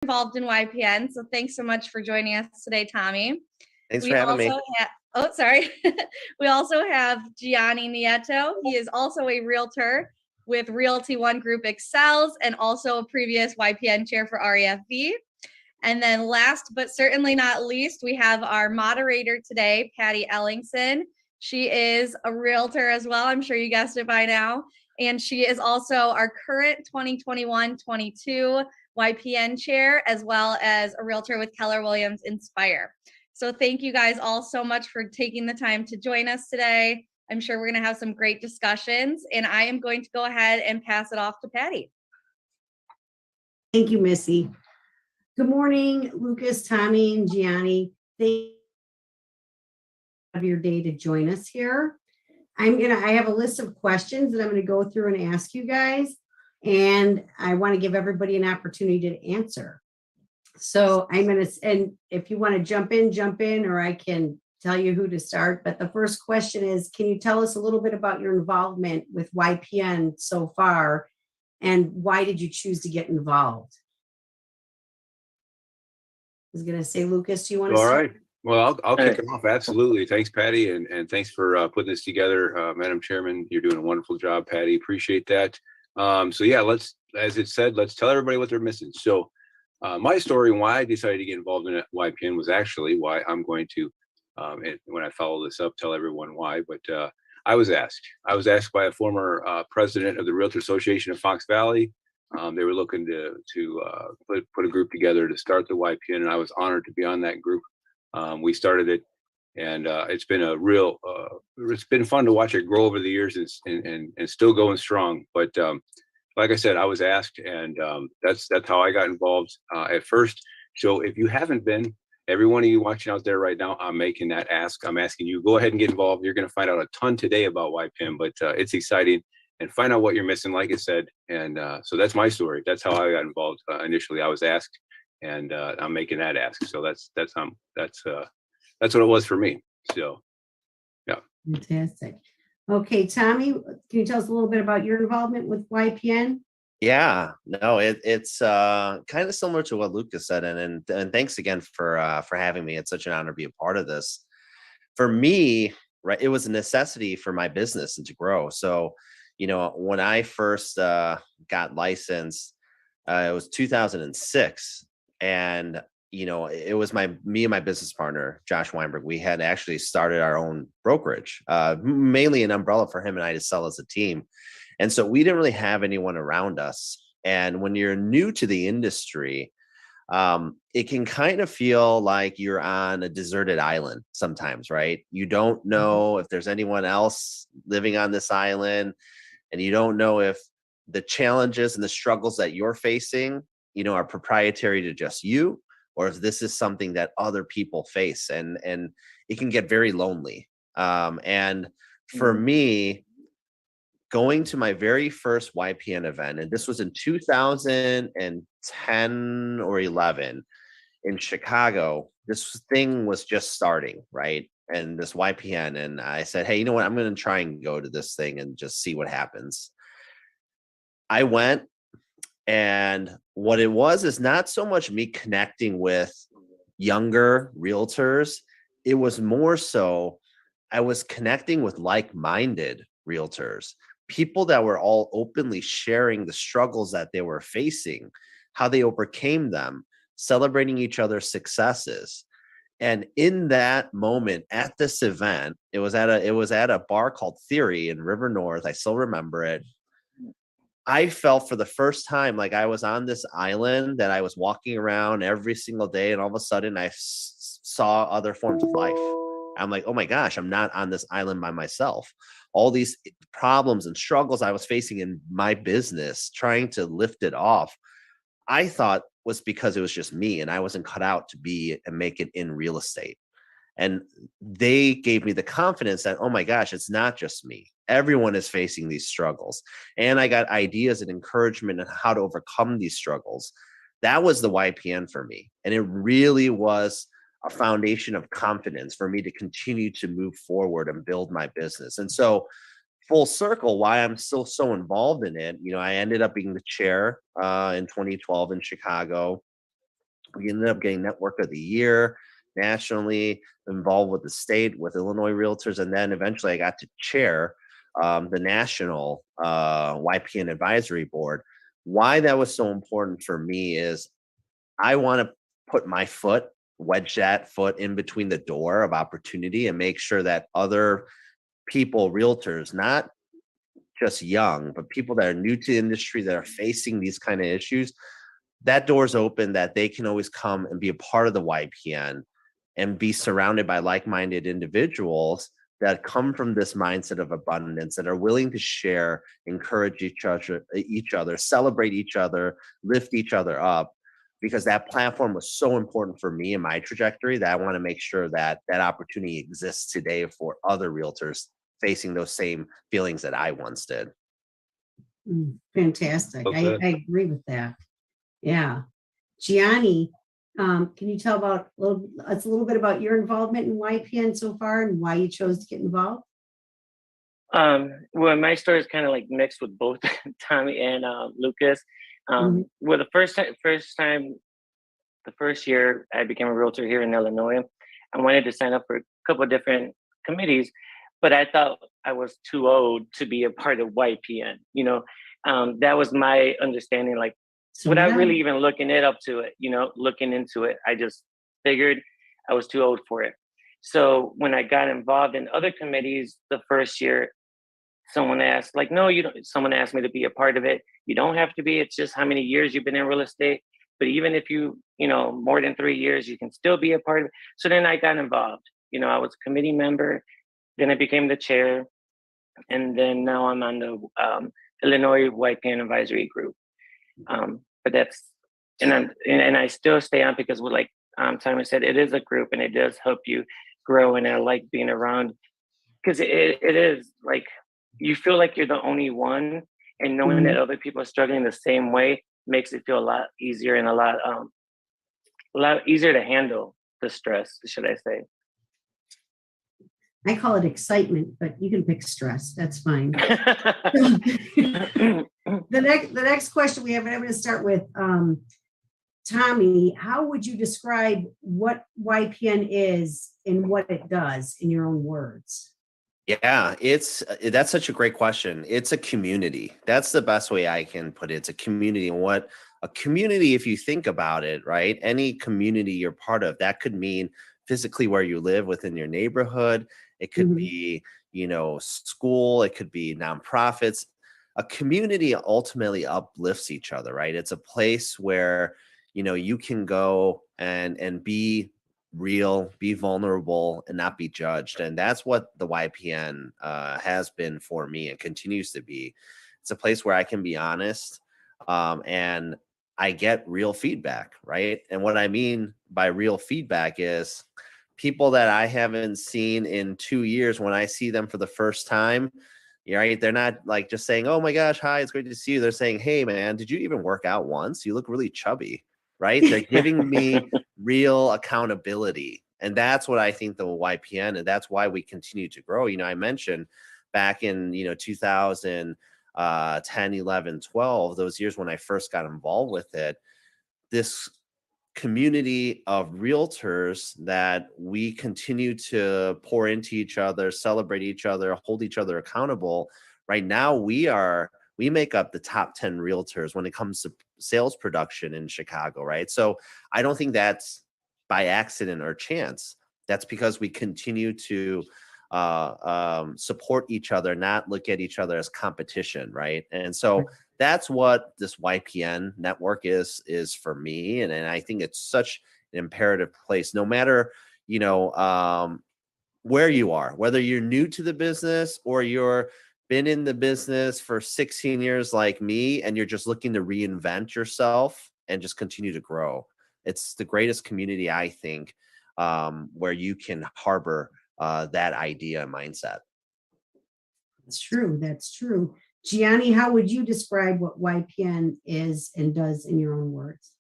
involved in YPN. So thanks so much for joining us today, Tommy. Thanks for having me. We also have Giovanni Nieto. He is also a realtor with Realty One Group Excels and also a previous YPN chair for RAFV. And then last but certainly not least, we have our moderator today, Patty Ellingson. She is a realtor as well. I'm sure you guessed it by now. And she is also our current 2021-22 YPN chair, as well as a realtor with Keller Williams Inspire. So thank you guys all so much for taking the time to join us today. I'm sure we're going to have some great discussions, and I am going to go ahead and pass it off to Patty. Thank you, Missy. Good morning, Lucas, Tommy, and Gianni. Thank you for your day to join us here. I have a list of questions that I'm going to go through and ask you guys, and I want to give everybody an opportunity to answer. So and if you want to jump in, or I can tell you who to start. But the first question is, can you tell us a little bit about your involvement with YPN so far, and why did you choose to get involved? I was going to say, Lucas, do you want to start? All right. Well, I'll kick it off. Absolutely. Thanks, Patty. And thanks for putting this together. Madam Chairman, you're doing a wonderful job, Patty. Appreciate that. So yeah, as it said, let's tell everybody what they're missing. So my story and why I decided to get involved in YPN was actually why I'm going to, and when I follow this up, tell everyone why. But I was asked by a former president of the Realtor Association of Fox Valley. They were looking to put a group together to start the YPN, and I was honored to be on that group. We started it, and it's been it's been fun to watch it grow over the years and still going strong. But like I said, I was asked, and that's how I got involved at first. So if you haven't been, every one of you watching out there right now, I'm making that ask. I'm asking you, go ahead and get involved. You're going to find out a ton today about YPN, but it's exciting. And find out what you're missing, like I said. And so that's my story. That's how I got involved. Initially, I was asked, and I'm making that ask. So that's what it was for me. So, yeah. Fantastic. Okay, Tommy, can you tell us a little bit about your involvement with YPN? Yeah, no, it's kind of similar to what Lucas said, and thanks again for having me. It's such an honor to be a part of this. For me, right, it was a necessity for my business and to grow. So, when I first got licensed, it was 2006, and it was me and my business partner, Josh Weinberg. We had actually started our own brokerage, mainly an umbrella for him and I to sell as a team. And so we didn't really have anyone around us. And when you're new to the industry, it can kind of feel like you're on a deserted island sometimes, right? You don't know if there's anyone else living on this island, and you don't know if the challenges and the struggles that you're facing, are proprietary to just you, or if this is something that other people face, and it can get very lonely. And for me, going to my very first YPN event, and this was in 2010 or 11 in Chicago, this thing was just starting, right? And this YPN, and I said, hey, you know what? I'm going to try and go to this thing and just see what happens. I went, and what it was is not so much me connecting with younger realtors. It was more so I was connecting with like-minded realtors, people that were all openly sharing the struggles that they were facing, how they overcame them, celebrating each other's successes. And in that moment at this event, it was at a bar called Theory in River North. I still remember it. I felt for the first time like I was on this island that I was walking around every single day, and all of a sudden I saw other forms of life. I'm like, oh my gosh, I'm not on this island by myself. All these problems and struggles I was facing in my business, trying to lift it off, I thought was because it was just me, and I wasn't cut out to be and make it in real estate. And they gave me the confidence that, oh my gosh, it's not just me. Everyone is facing these struggles. And I got ideas and encouragement on how to overcome these struggles. That was the YPN for me. And it really was a foundation of confidence for me to continue to move forward and build my business. And so full circle, why I'm still so involved in it, I ended up being the chair in 2012 in Chicago. We ended up getting Network of the Year nationally, involved with the state, with Illinois Realtors, and then eventually I got to chair the national YPN advisory board. Why that was so important for me is I want to put my foot, wedge that foot in between the door of opportunity and make sure that other people, realtors, not just young, but people that are new to the industry that are facing these kind of issues, that door's open, that they can always come and be a part of the YPN and be surrounded by like-minded individuals that come from this mindset of abundance, that are willing to share, encourage each other, celebrate each other, lift each other up, because that platform was so important for me in my trajectory that I want to make sure that that opportunity exists today for other realtors facing those same feelings that I once did. Fantastic. Okay. I agree with that. Yeah. Gianni, can you tell us a little bit about your involvement in YPN so far and why you chose to get involved? Well, my story is kind of like mixed with both Tommy and Lucas. Well, the first year I became a realtor here in Illinois, I wanted to sign up for a couple of different committees, but I thought I was too old to be a part of YPN. You know, that was my understanding. Like, without really even looking into it, I just figured I was too old for it. So when I got involved in other committees the first year, someone asked, like, no, you don't. Someone asked me to be a part of it. You don't have to be. It's just how many years you've been in real estate. But even if more than 3 years, you can still be a part of it. So then I got involved. I was a committee member. Then I became the chair. And then now I'm on the Illinois YPN advisory group. But that's, and I still stay on because like Simon said, it is a group and it does help you grow. And I like being around because it is like, you feel like you're the only one, and knowing that other people are struggling the same way makes it feel a lot easier and a lot easier to handle the stress, should I say. I call it excitement, but you can pick stress. That's fine. The next question we have, and I'm going to start with Tommy. How would you describe what YPN is and what it does in your own words? Yeah, that's such a great question. It's a community. That's the best way I can put it. It's a community. And what a community, if you think about it, right? Any community you're part of, that could mean physically where you live within your neighborhood. It could be, school. It could be nonprofits. A community ultimately uplifts each other, right? It's a place where, you can go and be real, be vulnerable, and not be judged. And that's what the YPN has been for me and continues to be. It's a place where I can be honest and I get real feedback, right? And what I mean by real feedback is people that I haven't seen in 2 years, when I see them for the first time, right? They're not like just saying, oh my gosh, hi, it's great to see you. They're saying, hey man, did you even work out once? You look really chubby, right? They're giving me real accountability. And that's what I think the YPN, and that's why we continue to grow. I mentioned back in, 2010, 11, 12, those years when I first got involved with it, this community of realtors that we continue to pour into each other, celebrate each other, hold each other accountable. Right now, we make up the top 10 realtors when it comes to sales production in Chicago, right? So I don't think that's by accident or chance. That's because we continue to support each other, not look at each other as competition, right? And so that's what this YPN network is for me. And I think it's such an imperative place, no matter, where you are, whether you're new to the business or you're been in the business for 16 years like me, and you're just looking to reinvent yourself and just continue to grow. It's the greatest community, I think, where you can harbor that idea and mindset. That's true. That's true. Gianni, how would you describe what YPN is and does in your own words?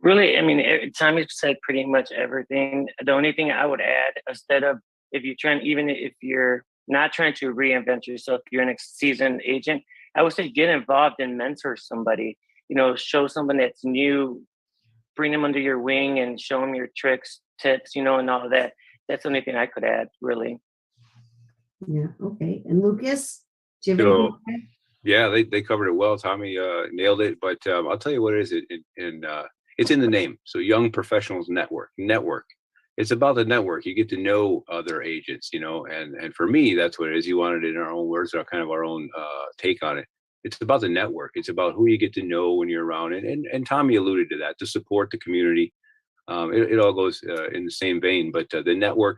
Really, Tommy said pretty much everything. The only thing I would add, instead of even if you're not trying to reinvent yourself, you're an seasoned agent, I would say get involved and mentor somebody, show someone that's new bring them under your wing and show them your tricks, tips, and all of that. That's the only thing I could add, really. Yeah. Okay. And Lucas, do you have So, anything to add? yeah, they covered it well. Tommy nailed it. But I'll tell you what it is. It's in the name. So Young Professionals Network. It's about the network. You get to know other agents, and for me, that's what it is. You want it in our own words, or kind of our own take on it. It's about the network. It's about who you get to know when you're around. And Tommy alluded to that, to support the community. It all goes in the same vein, but the network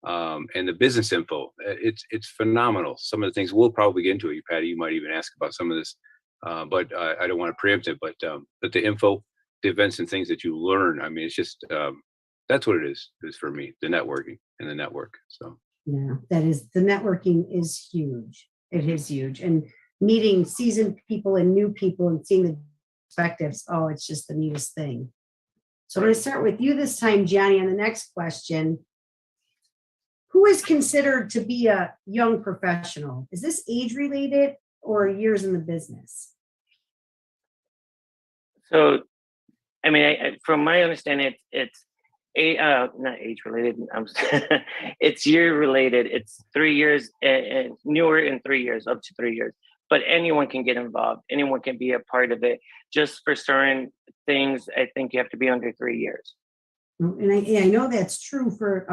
and the business info, it's phenomenal. Some of the things we'll probably get into it. Patty, you might even ask about some of this, but I don't want to preempt it. But the info, the events and things that you learn, I mean, it's just that's what it is for me, the networking and the network. So Yeah, the networking is huge. It is huge. And meeting seasoned people and new people and seeing the perspectives, oh, it's just the neatest thing. So I'm going to start with you this time, Gianni, on the next question. Who is considered to be a young professional? Is this age related or years in the business? So, I mean, from my understanding, it's not age related. It's year related. It's 3 years and newer in 3 years, up to 3 years. But anyone can get involved. Anyone can be a part of it. Just for certain things, I think you have to be under 3 years. And I know that's true for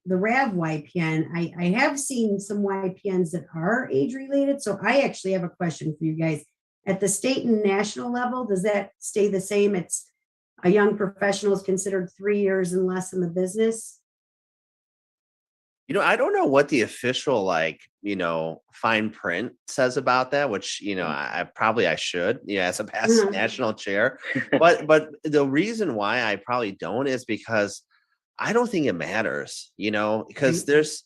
the RAV YPN. I have seen some YPNs that are age related. So I actually have a question for you guys. At the state and national level, does that stay the same? It's a young professional is considered 3 years and less in the business? I don't know what the official fine print says about that, which I should, as a past national chair. But the reason why I probably don't is because I don't think it matters, because there's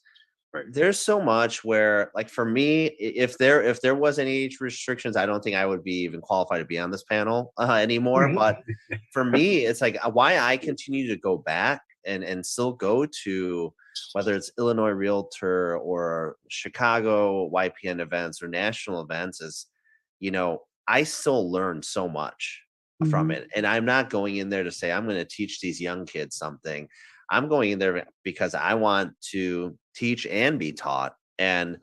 so much where, like, for me, if there was any age restrictions, I don't think I would be even qualified to be on this panel anymore. Right. But for me, it's like why I continue to go back and still go to, whether it's Illinois Realtor or Chicago YPN events or national events, is, I still learn so much from it. And I'm not going in there to say, I'm going to teach these young kids something. I'm going in there because I want to teach and be taught. And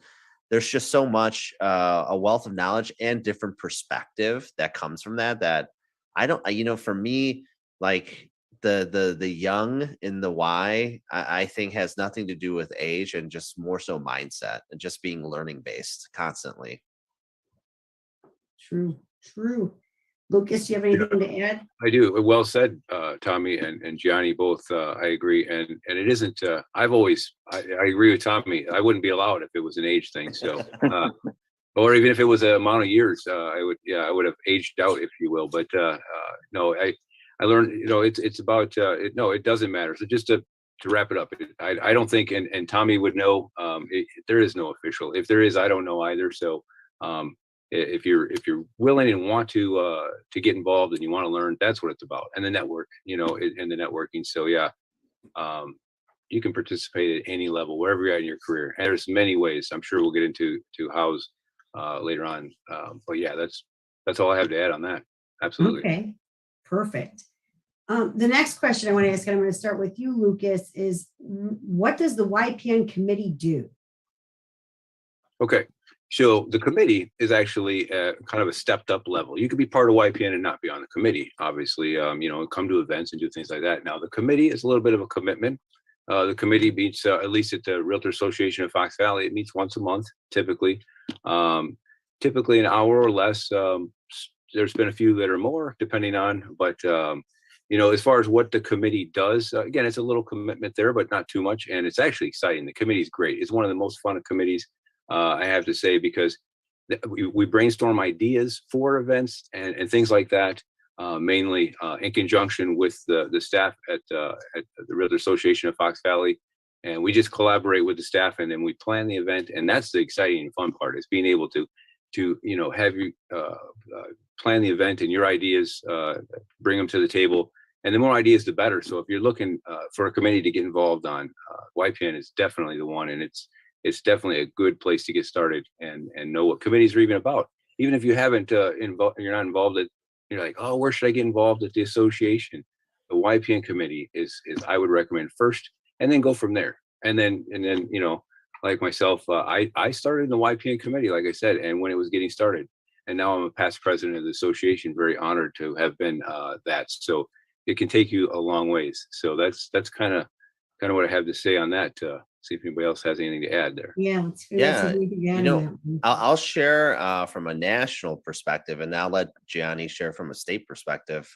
there's just so much, a wealth of knowledge and different perspective that comes from that I don't, for me, like, the young in the Y, I think has nothing to do with age and just more so mindset and just being learning based constantly. True. Lucas, do you have anything to add? I do. Well said, Tommy and Gianni, both. I agree. And it isn't, I agree with Tommy. I wouldn't be allowed if it was an age thing. So, or even if it was an amount of years, I would have aged out, if you will. But no, I learned, it's about, it doesn't matter. So just to wrap it up, I don't think, and Tommy would know, there is no official. If there is, I don't know either. So if you're willing and want to get involved and you want to learn, that's what it's about. And the network, and the networking. So yeah, you can participate at any level, wherever you're at in your career. And there's many ways. I'm sure we'll get into hows later on. But yeah, that's all I have to add on that. Absolutely. Okay, perfect. The next question I want to ask, and I'm going to start with you, Lucas, is what does the YPN committee do? Okay, so the committee is actually kind of a stepped up level. You could be part of YPN and not be on the committee, obviously, come to events and do things like that. Now, the committee is a little bit of a commitment. The committee meets, at least at the Realtor Association of Fox Valley, it meets once a month, typically. Typically an hour or less. There's been a few that are more, depending on, but as far as what the committee does, again, it's a little commitment there, but not too much. And it's actually exciting. The committee is great. It's one of the most fun committees, I have to say, because we brainstorm ideas for events and things like that, mainly in conjunction with the staff at the Realtor Association of Fox Valley. And we just collaborate with the staff, and then we plan the event. And that's the exciting and fun part, is being able to have you plan the event and your ideas, bring them to the table. And the more ideas, the better. So if you're looking for a committee to get involved on, YPN is definitely the one. And it's definitely a good place to get started and know what committees are even about. Even if you haven't you're not involved at you're like, oh, where should I get involved at the association? The YPN committee is I would recommend first, and then go from there. And then you know, like myself, I started in the YPN committee, like I said, and when it was getting started, and now I'm a past president of the association. Very honored to have been that. So it can take you a long ways. So that's kind of what I have to say on that. See if anybody else has anything to add there. Yeah, let's Yeah, see if we can get you on know, that one. I'll share from a national perspective, and I'll let Gianni share from a state perspective.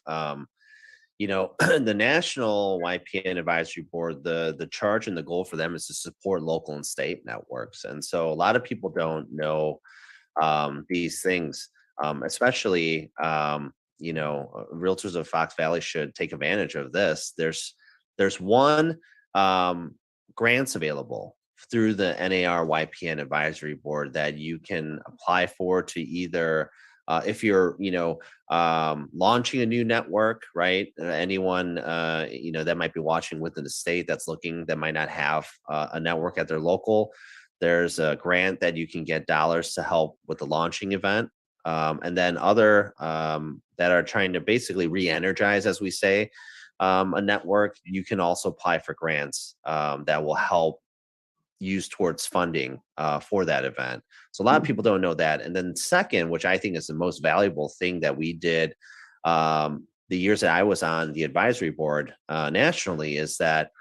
You know, the National YPN Advisory Board, the charge and the goal for them is to support local and state networks. And so a lot of people don't know these things, especially, you know, realtors of Fox Valley should take advantage of this. There's one grants available through the NAR YPN Advisory Board that you can apply for to either if you're, you know, launching a new network, right? Anyone, you know, that might be watching within the state that's looking, that might not have a network at their local. There's a grant that you can get dollars to help with the launching event. And then other that are trying to basically re-energize, as we say, a network, you can also apply for grants that will help use towards funding for that event. So a lot of people don't know that. And then second, which I think is the most valuable thing that we did the years that I was on the advisory board nationally, is that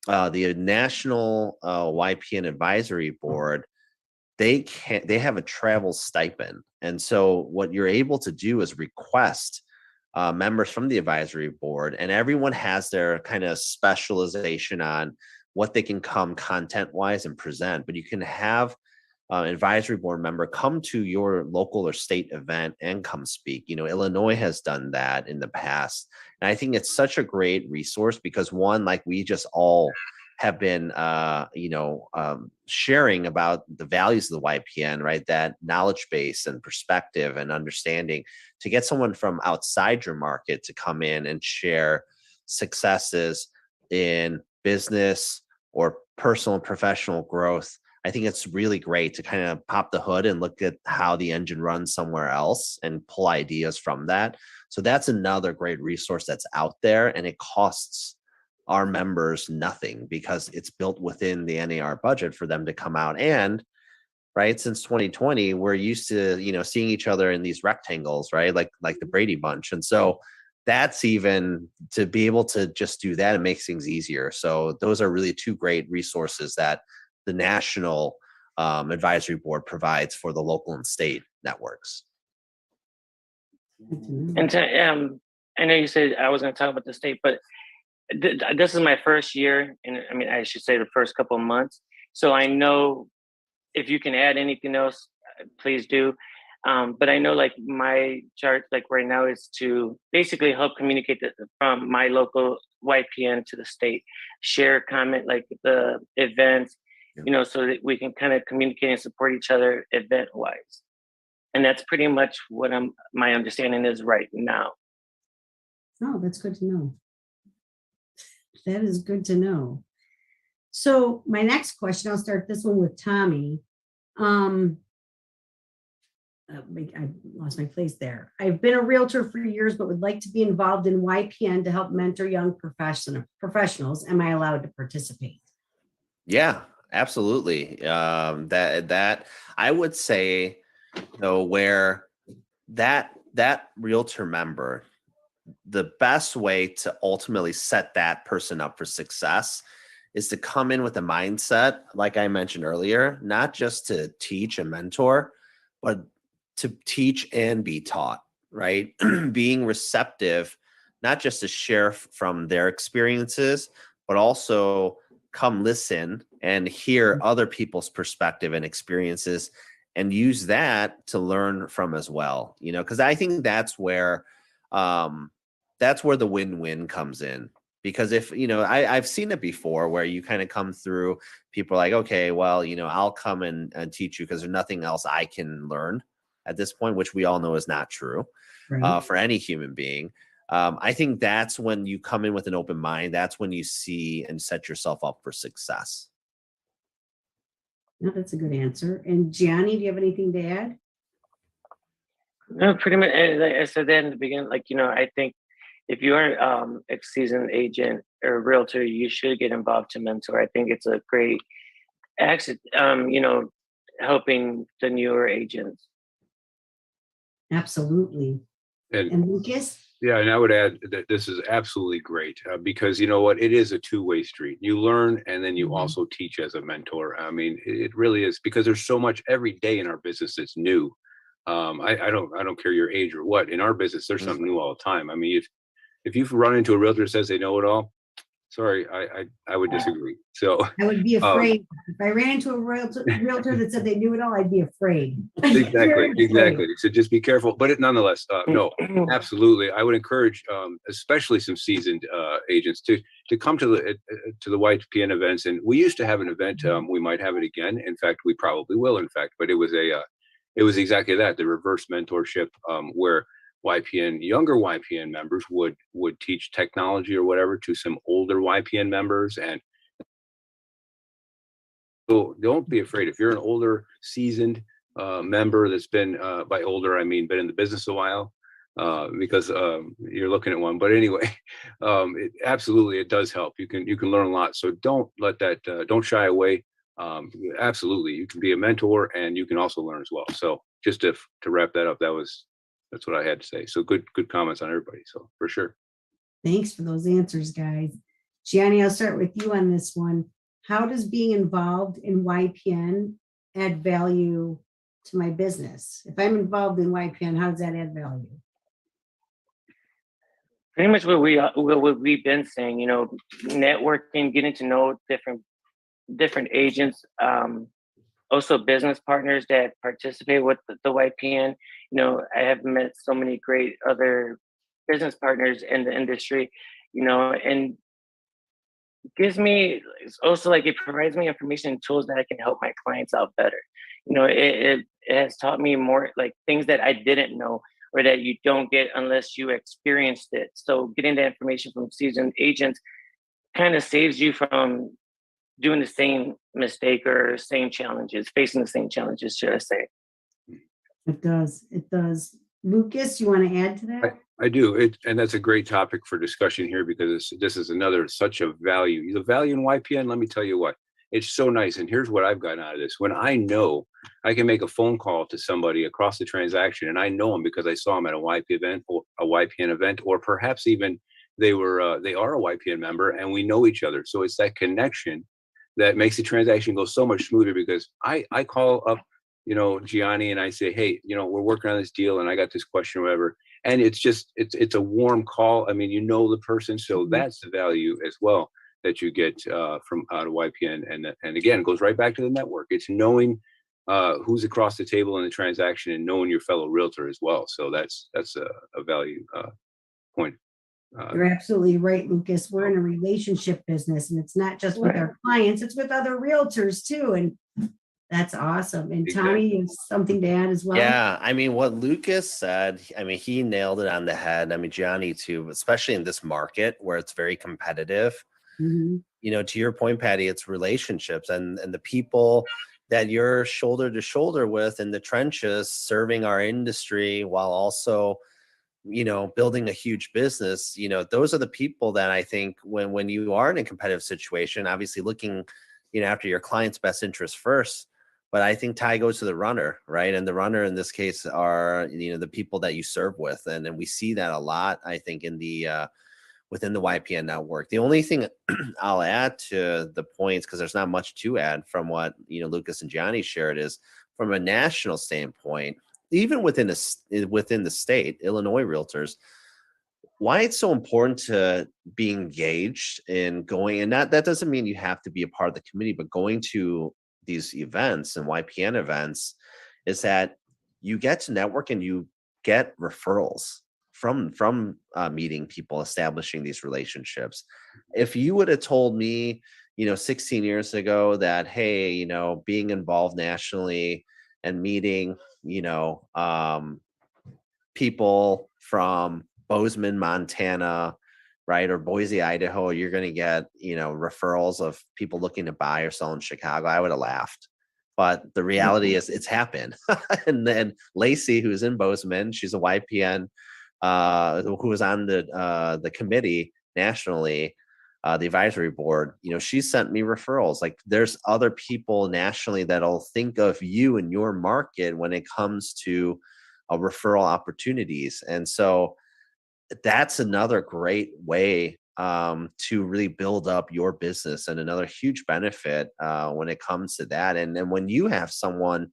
the National YPN Advisory Board, they have a travel stipend. And so what you're able to do is request members from the advisory board, and everyone has their kind of specialization on what they can come content wise and present, but you can have an advisory board member come to your local or state event and come speak. You know, Illinois has done that in the past. And I think it's such a great resource because one, like we just all have been, you know, sharing about the values of the YPN, right? That knowledge base and perspective and understanding, to get someone from outside your market to come in and share successes in business or personal and professional growth. I think it's really great to kind of pop the hood and look at how the engine runs somewhere else and pull ideas from that. So that's another great resource that's out there, and it costs our members nothing because it's built within the NAR budget for them to come out. And right, since 2020, we're used to, you know, seeing each other in these rectangles, right? Like the Brady Bunch. And so that's, even to be able to just do that, it makes things easier. So those are really two great resources that the National Advisory Board provides for the local and state networks. And to, I know you said I was going to talk about the state, but this is my first year, and I mean, I should say the first couple of months. So I know if you can add anything else, please do. But I know like my chart, like right now, is to basically help communicate from my local YPN to the state, share, comment, like the events, you know, so that we can kind of communicate and support each other event wise. And that's pretty much what my understanding is right now. Oh, that's good to know. That is good to know. So my next question, I'll start this one with Tommy. I lost my place there. I've been a realtor for years, but would like to be involved in YPN to help mentor young professionals. Am I allowed to participate? Yeah, absolutely. That I would say, though, where that realtor member, the best way to ultimately set that person up for success is to come in with a mindset, like I mentioned earlier, not just to teach and mentor, but to teach and be taught, right? Being receptive, not just to share from their experiences, but also come listen and hear other people's perspective and experiences and use that to learn from as well. You know, because I think that's where the win-win comes in. Because if, you know, I've seen it before where you kind of come through, people are like, okay, well, you know, I'll come and teach you because there's nothing else I can learn at this point, which we all know is not true for any human being. I think that's when you come in with an open mind. That's when you see and set yourself up for success. No, that's a good answer. And Gianni, do you have anything to add? No, pretty much. And like I said that in the beginning, like, I think if you are a seasoned agent or realtor, you should get involved to mentor. I think it's a great access, helping the newer agents. Absolutely. And And Lucas? yeah, and I would add that this is absolutely great because you know what? It is a two-way street. You learn and then you Mhm. also teach as a mentor. I mean, it really is because there's so much every day in our business that's new. I don't care your age or what. In our business, there's something new all the time. I mean, if you run into a realtor that says they know it all, sorry, I would disagree. So I would be um, afraid. If I ran into a realtor that said they knew it all, I'd be afraid. exactly, Very afraid. exactly. So just be careful. But nonetheless, no, absolutely. I would encourage, especially some seasoned agents, to come to the YPN events. And we used to have an event. We might have it again. In fact, we probably will. In fact, but it was exactly that, the reverse mentorship, where younger YPN members would teach technology or whatever to some older YPN members. And so don't be afraid if you're an older, seasoned member that's been, by older I mean been in the business a while, because you're looking at one. But anyway, absolutely it does help. You can learn a lot. So don't let that don't shy away. Absolutely, you can be a mentor and you can also learn as well. So just to wrap that up, that's what I had to say. So good comments on everybody. So for sure. Thanks for those answers, guys. Gianni, I'll start with you on this one. How does being involved in YPN add value to my business? If I'm involved in YPN, how does that add value? Pretty much what we've been saying, networking, getting to know different agents, also business partners that participate with the YPN. I have met so many great other business partners in the industry, and it's also like it provides me information and tools that I can help my clients out better. It has taught me more like things that I didn't know or that you don't get unless you experienced it. So getting the information from seasoned agents kind of saves you from doing the same mistake or facing the same challenges, should I say. It does. It does. Lucas, you want to add to that? I do. And that's a great topic for discussion here because this is another such a value. The value in YPN, let me tell you what, it's so nice. And here's what I've gotten out of this. When I know I can make a phone call to somebody across the transaction and I know them because I saw them at a YPN event, or perhaps even they are a YPN member and we know each other. So it's that connection that makes the transaction go so much smoother because I call up, Gianni, and I say, hey, we're working on this deal and I got this question or whatever. And it's a warm call. I mean, the person. So that's the value as well that you get from out of YPN. And again, it goes right back to the network. It's knowing who's across the table in the transaction and knowing your fellow realtor as well. So that's a value point. You're absolutely right, Lucas. We're in a relationship business and it's not just with our clients, it's with other realtors too. And that's awesome. And Tommy, you have something to add as well? Yeah, I mean, what Lucas said, I mean, he nailed it on the head. I mean, Gianni too, especially in this market where it's very competitive. Mm-hmm. To your point, Patty, it's relationships and the people that you're shoulder to shoulder with in the trenches, serving our industry while also, building a huge business. Those are the people that I think when you are in a competitive situation, obviously looking, after your client's best interest first. But I think tie goes to the runner, right? And the runner in this case are, the people that you serve with. And we see that a lot, I think, in the within the YPN network. The only thing I'll add to the points, because there's not much to add from what, Lucas and Gianni shared, is from a national standpoint, even within the state, Illinois realtors, why it's so important to be engaged in going, and that doesn't mean you have to be a part of the committee, but going to these events and YPN events is that you get to network and you get referrals from meeting people, establishing these relationships. If you would have told me, 16 years ago that, hey, being involved nationally and meeting, people from Bozeman, Montana, right, or Boise, Idaho, you're going to get, referrals of people looking to buy or sell in Chicago, I would have laughed. but the reality is it's happened. And then Lacey, who's in Bozeman, she's a YPN who was on the committee nationally, the advisory board. She sent me referrals. Like, there's other people nationally that'll think of you and your market when it comes to referral opportunities. And so that's another great way to really build up your business, and another huge benefit when it comes to that. And then when you have someone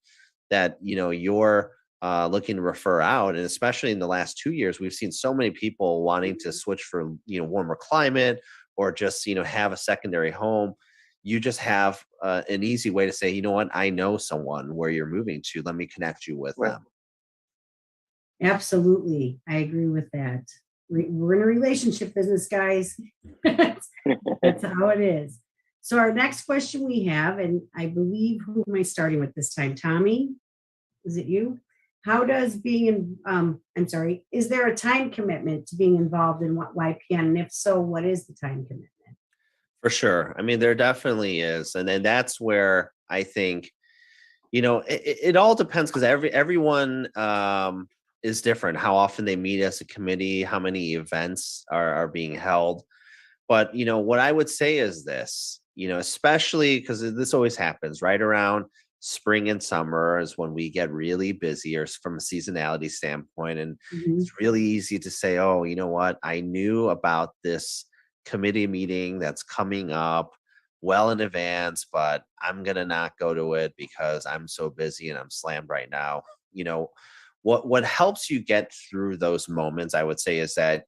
that you're looking to refer out, and especially in the last 2 years, we've seen so many people wanting to switch for warmer climate, or just have a secondary home. You just have an easy way to say, you know what, I know someone where you're moving to. Let me connect you with them. Absolutely, I agree with that. We're in a relationship business, guys. That's how it is. So our next question we have, and I believe, who am I starting with this time? Tommy, is it you? How does being is there a time commitment to being involved in YPN? And if so, what is the time commitment? For sure. I mean, there definitely is. And then that's where I think, it all depends, because everyone is different, how often they meet as a committee, how many events are being held. But, what I would say is this, especially because this always happens right around spring and summer is when we get really busy, or from a seasonality standpoint. And it's really easy to say, oh, you know what, I knew about this committee meeting that's coming up well in advance, but I'm going to not go to it because I'm so busy and I'm slammed right now. What helps you get through those moments, I would say, is that,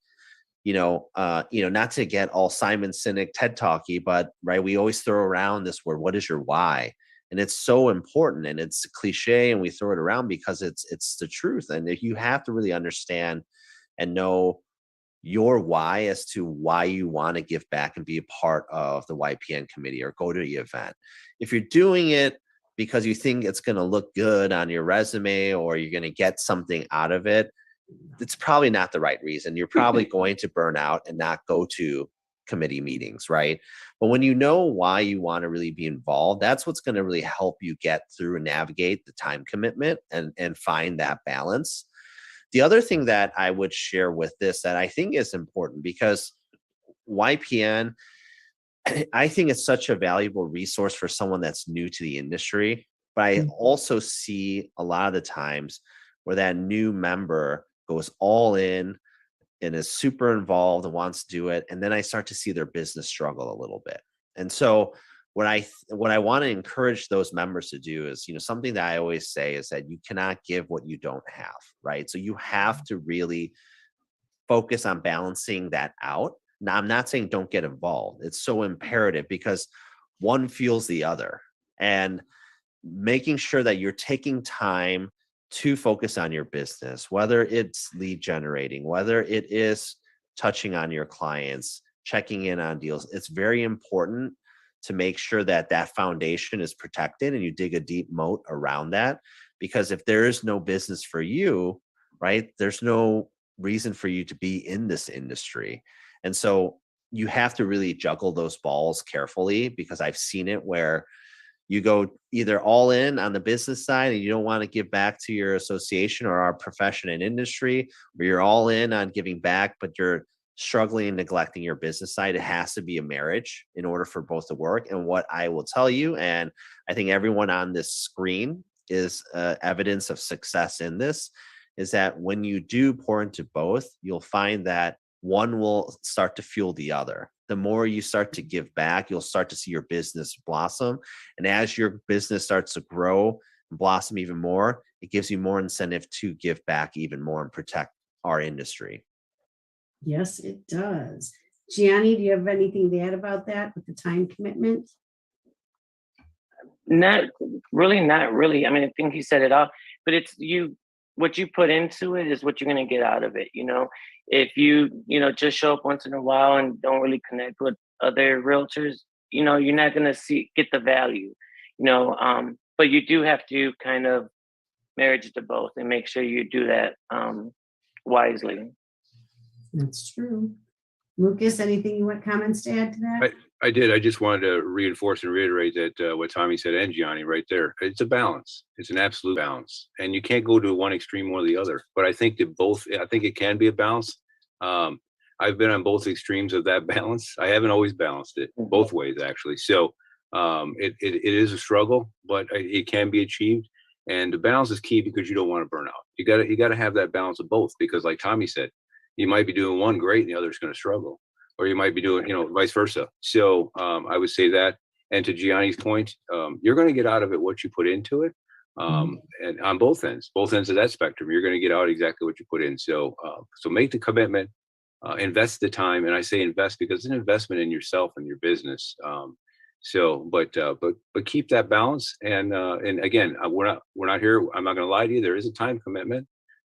not to get all Simon Sinek TED talky, but right, we always throw around this word, what is your why? And it's so important, and it's a cliche, and we throw it around because it's the truth. And if you have to really understand and know your why as to why you want to give back and be a part of the YPN committee or go to the event. If you're doing it because you think it's going to look good on your resume, or you're going to get something out of it, it's probably not the right reason. You're probably going to burn out and not go to committee meetings, right? But when you know why you want to really be involved, that's what's going to really help you get through and navigate the time commitment and find that balance. The other thing that I would share with this that I think is important, because YPN, I think it's such a valuable resource for someone that's new to the industry. But I also see a lot of the times where that new member goes all in and is super involved and wants to do it. And then I start to see their business struggle a little bit. And so what I want to encourage those members to do is, something that I always say is that you cannot give what you don't have, right? So you have to really focus on balancing that out. Now, I'm not saying don't get involved. It's so imperative, because one fuels the other. And making sure that you're taking time to focus on your business, whether it's lead generating, whether it is touching on your clients, checking in on deals, it's very important to make sure that that foundation is protected and you dig a deep moat around that. Because if there is no business for you, right, there's no reason for you to be in this industry. And so you have to really juggle those balls carefully, because I've seen it where you go either all in on the business side and you don't want to give back to your association or our profession and industry, or you're all in on giving back, but you're struggling and neglecting your business side. It has to be a marriage in order for both to work. And what I will tell you, and I think everyone on this screen is evidence of success in this, is that when you do pour into both, you'll find that one will start to fuel the other. The more you start to give back, you'll start to see your business blossom. And as your business starts to grow and blossom even more, it gives you more incentive to give back even more and protect our industry. Yes, it does. Gianni, do you have anything to add about that with the time commitment? Not really. I mean, I think you said it all, but it's what you put into it is what you're going to get out of it. If you just show up once in a while and don't really connect with other realtors, you're not going to get the value, but you do have to kind of marriage to both and make sure you do that wisely. That's true. Lucas, anything you want comments to add to that? I did. I just wanted to reinforce and reiterate that what Tommy said and Gianni right there. It's a balance. It's an absolute balance, and you can't go to one extreme or the other. But I think that both. I think it can be a balance. I've been on both extremes of that balance. I haven't always balanced it both ways, actually. So it is a struggle, but it can be achieved. And the balance is key because you don't want to burn out. You got to have that balance of both, because, like Tommy said, you might be doing one great and the other is going to struggle, or you might be doing, vice versa. So I would say that. And to Gianni's point, you're going to get out of it what you put into it. And on both ends of that spectrum, you're going to get out exactly what you put in. So make the commitment, invest the time. And I say invest because it's an investment in yourself and your business. But keep that balance. And again, we're not here. I'm not going to lie to you. There is a time commitment,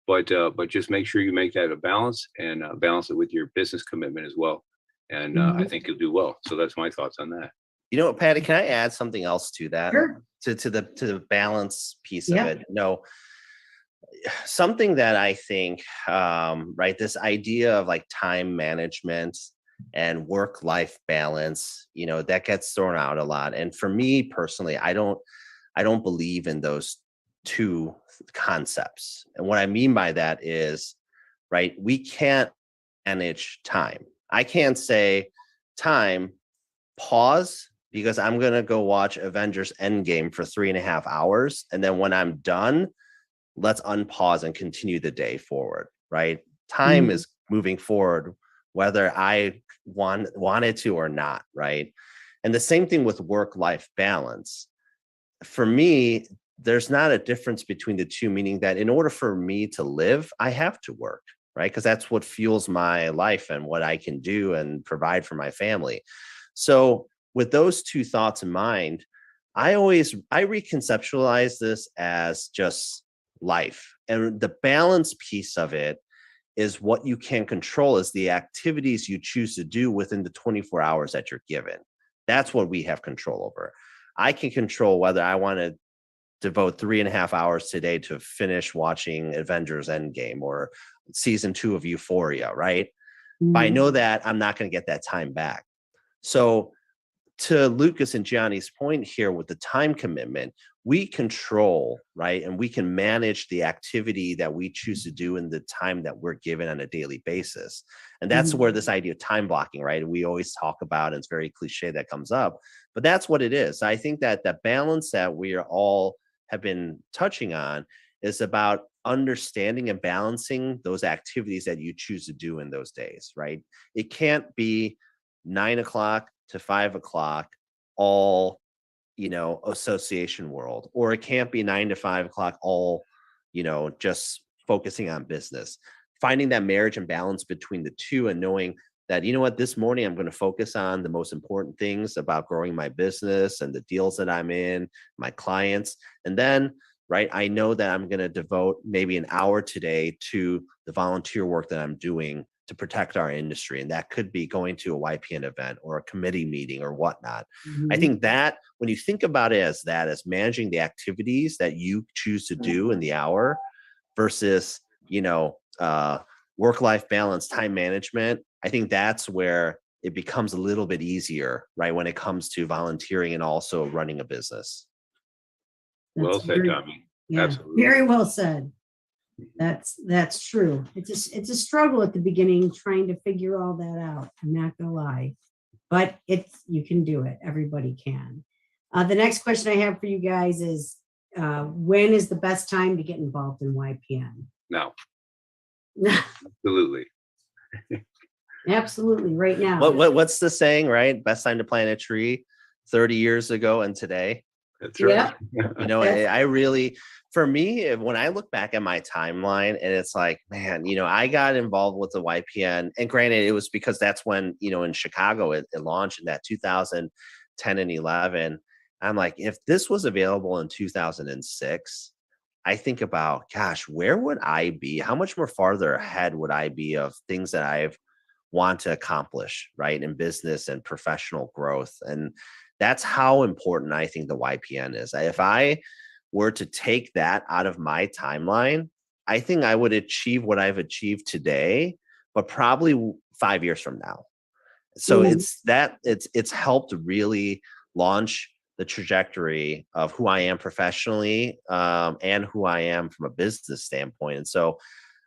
but just make sure you make that a balance, and balance it with your business commitment as well. And I think you'll do well. So that's my thoughts on that. You know what, Patty, can I add something else to that? Sure. To the balance piece of it. Something that I think, right, this idea of like time management and work-life balance, that gets thrown out a lot. And for me personally, I don't believe in those two concepts. And what I mean by that is, right, we can't manage time. I can't say, time, pause, because I'm going to go watch Avengers Endgame for 3.5 hours. And then when I'm done, let's unpause and continue the day forward, right? Time is moving forward, whether I wanted to or not, right? And the same thing with work-life balance. For me, there's not a difference between the two, meaning that in order for me to live, I have to work, right? Because that's what fuels my life and what I can do and provide for my family. So with those two thoughts in mind, I reconceptualize this as just life. And the balance piece of it is what you can control, is the activities you choose to do within the 24 hours that you're given. That's what we have control over. I can control whether I want to devote 3.5 hours today to finish watching Avengers Endgame or season 2 of Euphoria, right? But I know that I'm not going to get that time back. So to Lucas and Gianni's point here with the time commitment, we control, right? And we can manage the activity that we choose to do in the time that we're given on a daily basis. And that's where this idea of time blocking, right? We always talk about, and it's very cliche that comes up, but that's what it is. I think that the balance that we are all have been touching on is about understanding and balancing those activities that you choose to do in those days, right? It can't be 9 o'clock to 5 o'clock, all, association world, or it can't be 9 to 5 o'clock, all, just focusing on business. Finding that marriage and balance between the two, and knowing that, this morning I'm going to focus on the most important things about growing my business and the deals that I'm in, my clients. And then, right, I know that I'm going to devote maybe an hour today to the volunteer work that I'm doing to protect our industry. And that could be going to a YPN event or a committee meeting or whatnot. I think that when you think about it as managing the activities that you choose to do in the hour versus, work-life balance, time management, I think that's where it becomes a little bit easier, right? When it comes to volunteering and also running a business. Well said, Tommy. Yeah, absolutely. Very well said. That's true. It's a struggle at the beginning trying to figure all that out. I'm not gonna lie, but you can do it. Everybody can. The next question I have for you guys is, when is the best time to get involved in YPN? No. Absolutely. Absolutely, right now. What's the saying, right? Best time to plant a tree 30 years ago and today. That's right. I really, for me, when I look back at my timeline, and it's like, man, I got involved with the YPN, and granted, it was because that's when, in Chicago, it launched in that 2010 and 11. I'm like, if this was available in 2006, I think about, gosh, where would I be? How much more farther ahead would I be of things that I've want to accomplish, right, in business and professional growth? And that's how important I think the YPN is. If I were to take that out of my timeline, I think I would achieve what I've achieved today, but probably 5 years from now. So Mhm. it's helped really launch the trajectory of who I am professionally, and who I am from a business standpoint. And so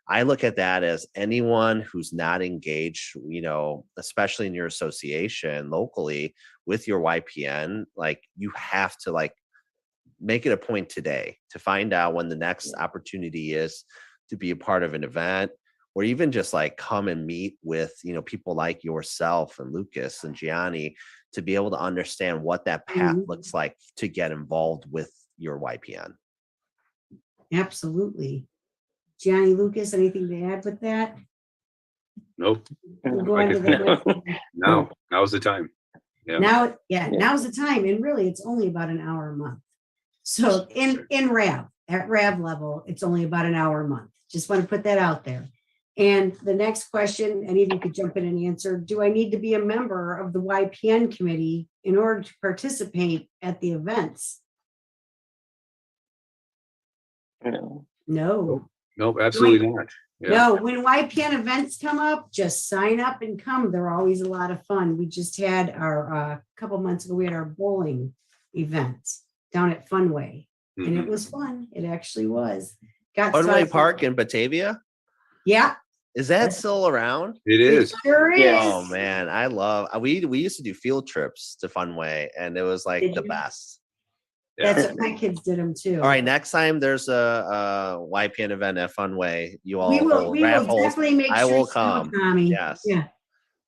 I look at that as anyone who's not engaged, especially in your association locally with your YPN, like you have to like make it a point today to find out when the next opportunity is to be a part of an event, or even just like come and meet with people like yourself and Lucas and Gianni, to be able to understand what that path Mhm. looks like to get involved with your YPN. Absolutely. Gianni, Lucas, anything to add with that? Nope. We'll go Like on I to the said, next one. now's the time. Yeah. Now's the time. And really, it's only about an hour a month. So in RAV, at RAV level, it's only about an hour a month. Just want to put that out there. And the next question, any of you could jump in and answer, do I need to be a member of the YPN committee in order to participate at the events? No. No. Nope, absolutely not. Yeah. No, when YPN events come up, just sign up and come. They're always a lot of fun. We just had our, couple months ago, we had our bowling event down at Funway. And it Mhm. was fun. It actually was. Got Funway started- Park in Batavia, Yeah, is that still around? It it is. sure is. Yes. Oh man, I love. We used to do field trips to Funway, and it was like Did the you? best. Yeah. That's what my kids did them too. All right, next time there's a YPN event at Funway, you all We will hold raffles. definitely make I sure will you know, come. Tommy. Yes. Yeah.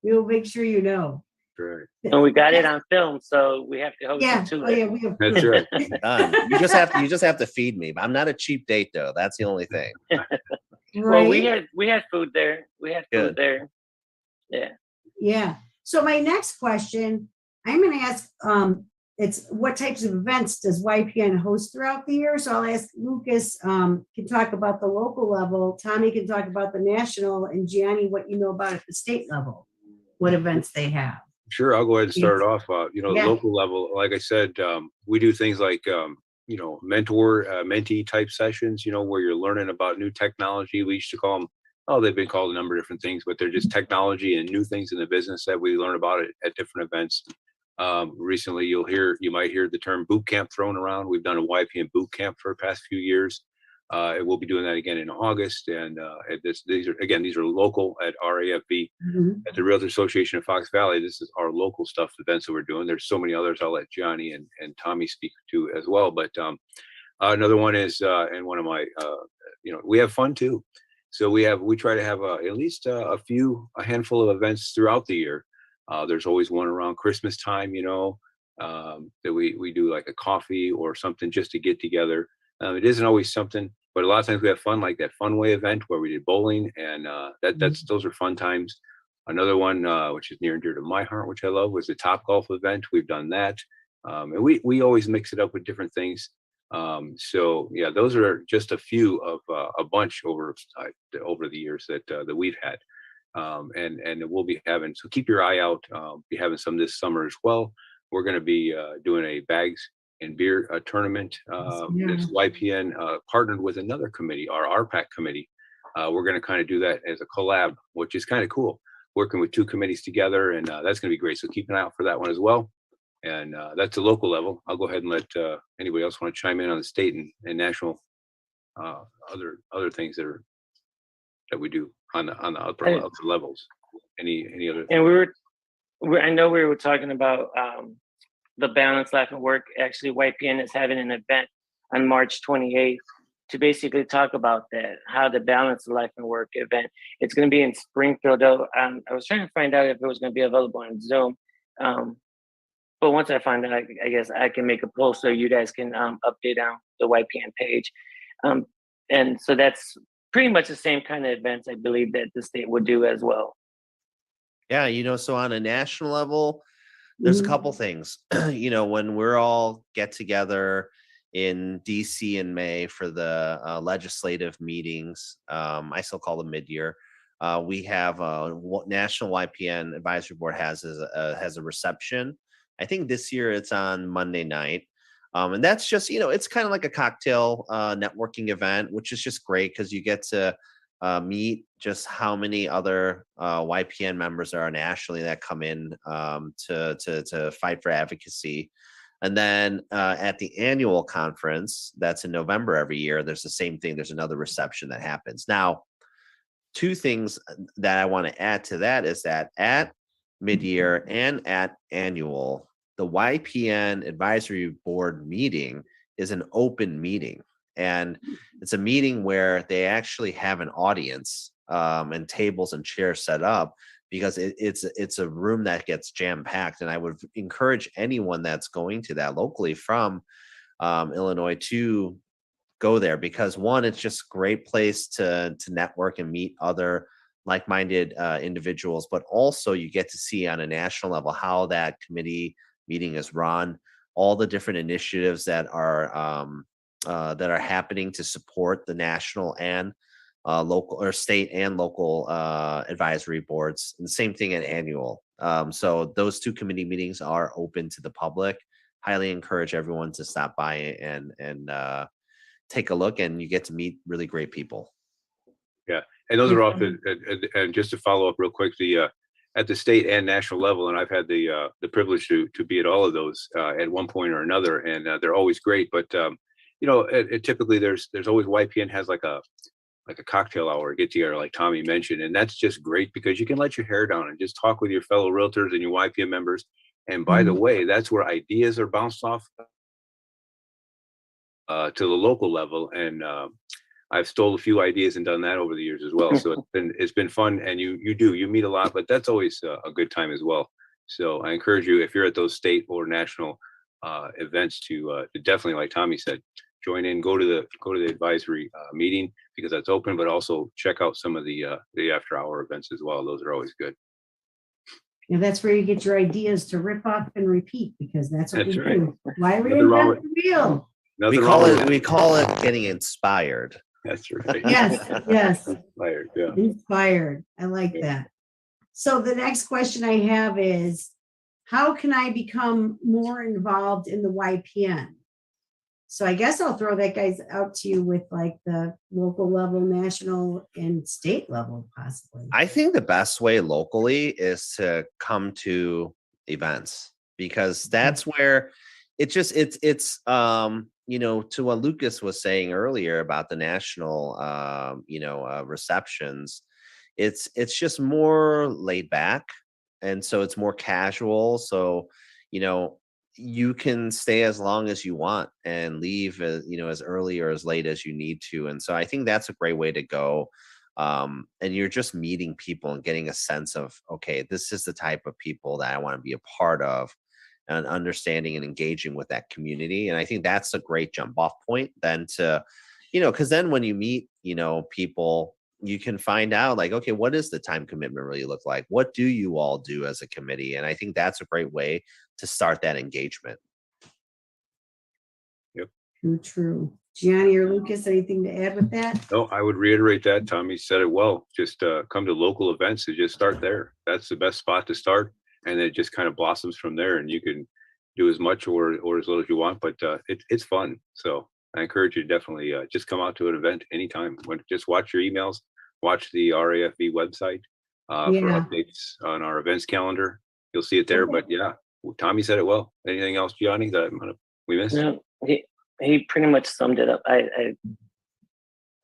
We will make sure you know. Right. And we got it on film, so we have to hold Yeah. you to Oh it. yeah, we have. That's right. Done. You just have to feed me. I'm not a cheap date though. That's the only thing. Well, we Right? had food there. We had Good. food there. Yeah. Yeah. So my next question, I'm going to ask, it's what types of events does YPN host throughout the year? So I'll ask Lucas, can talk about the local level. Tommy can talk about the national, and Gianni, what you know about at the state level, what events they have. Sure, I'll go ahead and start it off. Yeah. Local level, like I said, we do things like, mentor, mentee type sessions, where you're learning about new technology. We used to call them, they've been called a number of different things, but they're just technology and new things in the business that we learn about at different events. Recently, you might hear the term boot camp thrown around. We've done a YPN boot camp for the past few years. And we'll be doing that again in August. And these are local at RAFV. Mhm. At the Realtor Association of Fox Valley. This is our local stuff events that we're doing. There's so many others I'll let Gianni and Tommy speak to as well. But another one is, and one of my, we have fun too. So we try to have at least a handful of events throughout the year. There's always one around Christmas time, that we do like a coffee or something just to get together. It isn't always something, but a lot of times we have fun, like that Funway event where we did bowling, and those are fun times. Another one, which is near and dear to my heart, which I love, was the Top Golf event. We've done that, and we always mix it up with different things. So yeah, those are just a few of a bunch over the years that we've had, and we'll be having. So keep your eye out. Be having some this summer as well. We're going to be doing a bags and beer tournament. This YPN partnered with another committee, our RPAC committee. We're going to kind of do that as a collab, which is kind of cool. Working with two committees together, and that's going to be great. So keep an eye out for that one as well. And that's a local level. I'll go ahead and let anybody else want to chime in on the state and national other things that we do on the upper levels. Any other? And I know we were talking about the Balance Life and Work. Actually, YPN is having an event on March 28th to basically talk about that, how to balance the life and work event. It's going to be in Springfield, though. I was trying to find out if it was going to be available on Zoom. But once I find out, I guess I can make a post so you guys can update on the YPN page. And so that's pretty much the same kind of events I believe that the state would do as well. Yeah, so on a national level, there's a couple things. When we're all get together in DC in May for the legislative meetings, I still call them mid-year. We have a National YPN Advisory Board has a reception. I think this year it's on Monday night. And that's just, it's kind of like a cocktail networking event, which is just great because you get to meet just how many other YPN members there are nationally that come in to fight for advocacy. And then at the annual conference, that's in November every year, there's the same thing. There's another reception that happens. Now, two things that I want to add to that is that at mid-year and at annual, the YPN advisory board meeting is an open meeting. And it's a meeting where they actually have an audience and tables and chairs set up, because it's a room that gets jam-packed. And I would encourage anyone that's going to that locally from Illinois to go there, because one, it's just a great place to network and meet other like-minded individuals, but also you get to see on a national level how that committee meeting is run, all the different initiatives that are happening to support the national and local or state and local advisory boards. And the same thing at annual. So those two committee meetings are open to the public. Highly encourage everyone to stop by and take a look, and you get to meet really great people. Yeah, and those are often, and just to follow up real quick, the at the state and national level, and I've had the privilege to be at all of those at one point or another, and they're always great. But you know, typically there's always YPN has like a cocktail hour get together, like Tommy mentioned, and that's just great because you can let your hair down and just talk with your fellow realtors and your YPN members. And by the way, that's where ideas are bounced off to the local level, and I've stole a few ideas and done that over the years as well. So it's been fun, and you meet a lot, but that's always a good time as well. So I encourage you, if you're at those state or national events, to definitely, like Tommy said, join in, go to the advisory meeting, because that's open, but also check out some of the after hour events as well. Those are always good. And that's where you get your ideas to rip off and repeat, because that's what we right. do. Why reinvent the wheel? We call it getting inspired. That's right. Yes. Inspired, yeah. Inspired. I like that. So the next question I have is, how can I become more involved in the YPN? So I guess I'll throw that guys out to you with like the local level, national, and state level, possibly. I think the best way locally is to come to events, because that's where it's you know, to what Lucas was saying earlier about the national receptions, it's just more laid back, and so it's more casual. So, you know, you can stay as long as you want and leave as early or as late as you need to. And so I think that's a great way to go. And you're just meeting people and getting a sense of, okay, this is the type of people that I want to be a part of, and understanding and engaging with that community. And I think that's a great jump off point then to, because then when you meet, people, you can find out like, okay, what does the time commitment really look like? What do you all do as a committee? And I think that's a great way to start that engagement. Yep. True. Giovanni or Lucas, anything to add with that? No, I would reiterate that. Tommy said it well. Just come to local events and just start there. That's the best spot to start. And then it just kind of blossoms from there, and you can do as much or as little as you want, but it's fun. So I encourage you to definitely just come out to an event anytime. Just watch your emails, watch the RAFV website for updates on our events calendar. You'll see it there. But yeah, Tommy said it well. Anything else, Giovanni, that we missed? No, he pretty much summed it up.